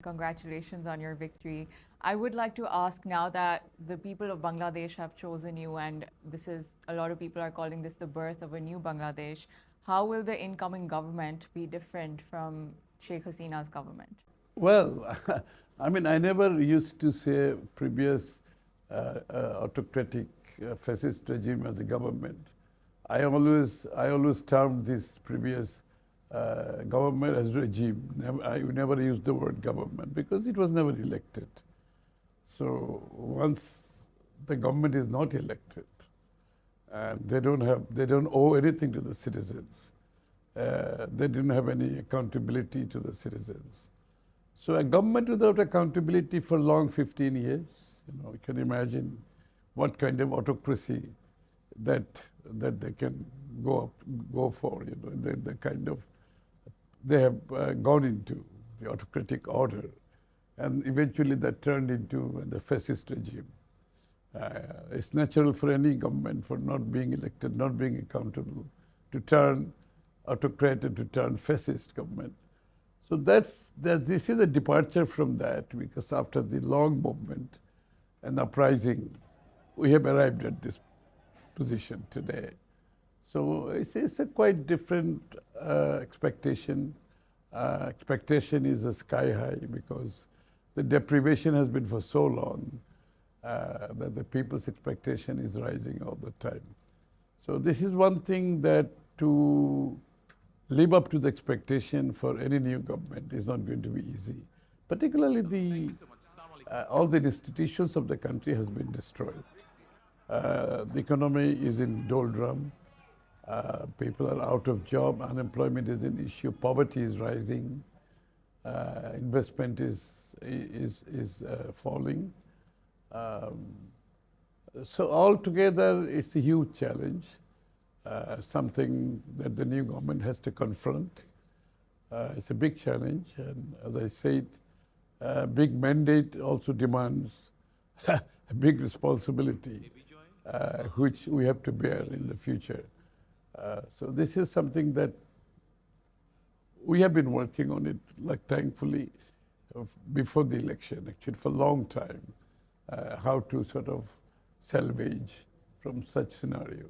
congratulations on your victory. I would like to ask, now that the people of Bangladesh have chosen you, and this is, a lot of people are calling this the birth of a new Bangladesh, how will the incoming government be different from Sheikh Hasina's government? Well, I mean, I never used to say previous autocratic fascist regime as a government. I always termed this previous government as regime. I never used the word government because it was never elected. So once the government is not elected, and they don't owe anything to the citizens. They didn't have any accountability to the citizens. So a government without accountability for long 15 years, you can imagine what kind of autocracy that they can go for. The kind of they have gone into the autocratic order, and eventually that turned into the fascist regime. It's natural for any government, for not being elected, not being accountable, to turn autocratic, to turn fascist government. So this is a departure from that, because after the long movement and uprising, we have arrived at this position today. So it's a quite different expectation. Expectation is sky high because the deprivation has been for so long that the people's expectation is rising all the time. So this is one thing that to live up to the expectation for any new government is not going to be easy. Particularly all the institutions of the country has been destroyed. The economy is in doldrum. People are out of job. Unemployment is an issue. Poverty is rising. Investment is falling. So altogether, it's a huge challenge. Something that the new government has to confront. It's a big challenge, and as I said, a big mandate also demands a big responsibility, which we have to bear in the future. So this is something that we have been working on it, like thankfully, before the election, actually for a long time, how to sort of salvage from such scenario.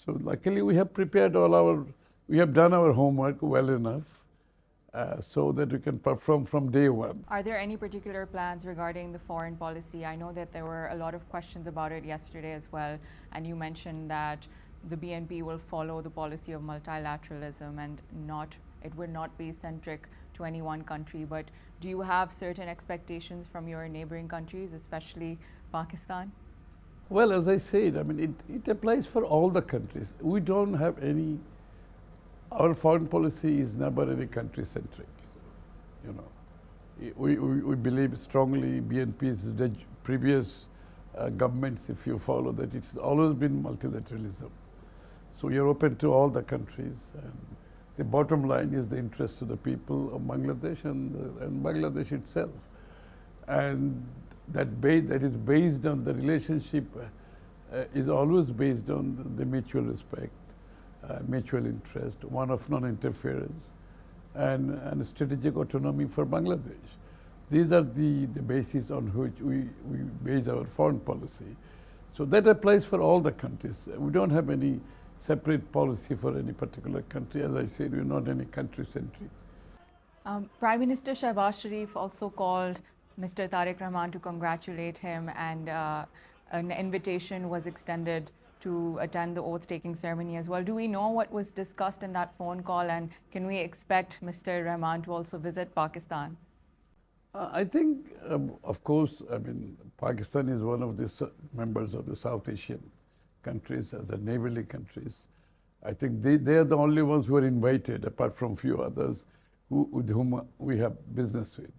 So luckily we have prepared we have done our homework well enough so that we can perform from day one. Are there any particular plans regarding the foreign policy? I know that there were a lot of questions about it yesterday as well, and you mentioned that the BNP will follow the policy of multilateralism and it would not be centric to any one country. But do you have certain expectations from your neighboring countries, especially Pakistan? Well, as I said, I mean, it applies for all the countries. We don't have our foreign policy is never any country-centric, We believe strongly, BNP's previous governments, if you follow that, it's always been multilateralism. So you're open to all the countries, and the bottom line is the interest of the people of Bangladesh and Bangladesh itself. And that is based on the relationship is always based on the mutual respect, mutual interest, one of non-interference, and strategic autonomy for Bangladesh. These are the basis on which we base our foreign policy. So that applies for all the countries. We don't have any separate policy for any particular country. As I said, we're not any country-centric. Prime Minister Shehbaz Sharif also called Mr. Tariq Rahman to congratulate him, and an invitation was extended to attend the oath-taking ceremony as well. Do we know what was discussed in that phone call, and can we expect Mr. Rahman to also visit Pakistan? I think, of course, I mean, Pakistan is one of the members of the South Asian countries, as a neighborly countries. I think they are the only ones who are invited, apart from few others with whom we have business with,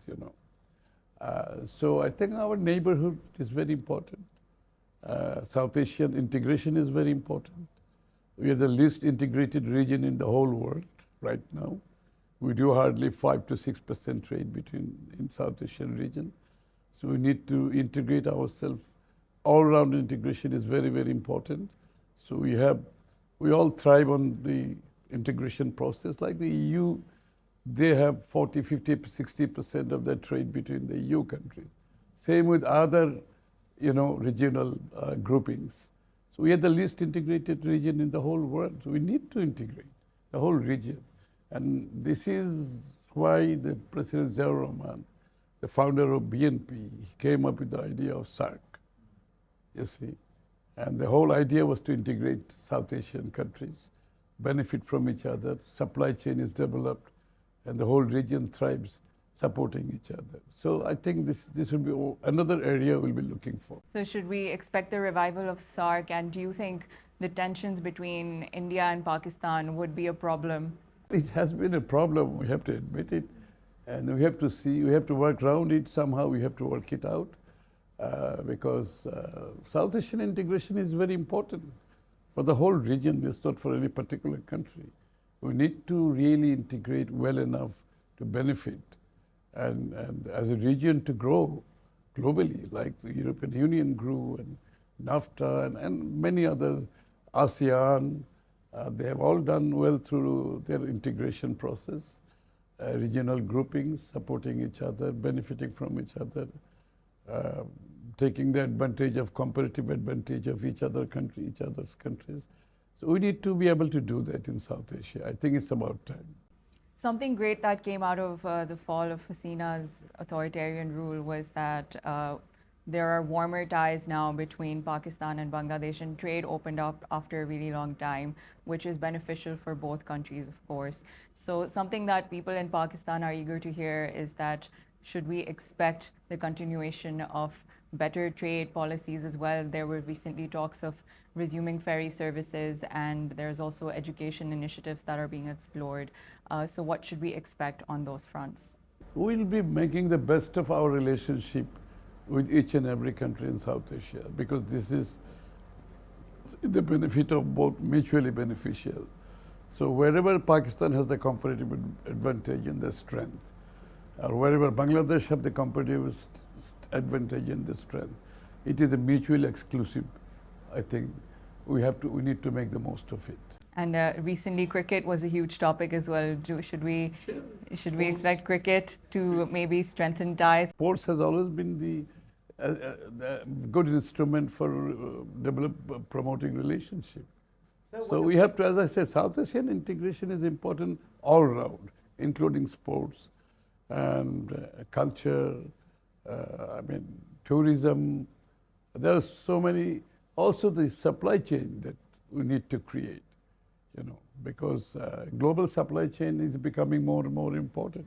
So I think our neighborhood is very important. South Asian integration is very important. We are the least integrated region in the whole world right now. We do hardly 5 to 6% trade in South Asian region. So we need to integrate ourselves. All-round integration is very, very important. So we all thrive on the integration process, like the EU they have 40, 50, 60% of their trade between the EU countries. Same with other, regional groupings. So we are the least integrated region in the whole world. So we need to integrate the whole region. And this is why the President Ziaur Rahman, the founder of BNP, came up with the idea of SAARC, you see. And the whole idea was to integrate South Asian countries, benefit from each other, supply chain is developed, and the whole region thrives supporting each other. So I think this will be another area we'll be looking for. So should we expect the revival of SAARC, and do you think the tensions between India and Pakistan would be a problem? It has been a problem, we have to admit it, and we have to work around it somehow, we have to work it out, because South Asian integration is very important for the whole region, it's not for any particular country. We need to really integrate well enough to benefit and as a region to grow globally, like the European Union grew, and NAFTA, and many other, ASEAN. They have all done well through their integration process, regional groupings, supporting each other, benefiting from each other, taking the advantage of comparative advantage of each other's countries. So we need to be able to do that in South Asia. I think it's about time. Something great that came out of the fall of Hasina's authoritarian rule was that there are warmer ties now between Pakistan and Bangladesh, and trade opened up after a really long time, which is beneficial for both countries, of course. So something that people in Pakistan are eager to hear is that should we expect the continuation of better trade policies as well? There were recently talks of resuming ferry services, and there's also education initiatives that are being explored. So what should we expect on those fronts? We'll be making the best of our relationship with each and every country in South Asia, because this is the benefit of both, mutually beneficial. So wherever Pakistan has the comparative advantage and the strength, or wherever Bangladesh have the comparative advantage and the strength, it is a mutually exclusive. I think we need to make the most of it. And recently, cricket was a huge topic as well. Should we expect cricket to maybe strengthen ties? Sports has always been the good instrument for promoting relationship. So we have to, as I said, South Asian integration is important all around, including sports and culture. Tourism. There are so many. Also, the supply chain that we need to create, because global supply chain is becoming more and more important.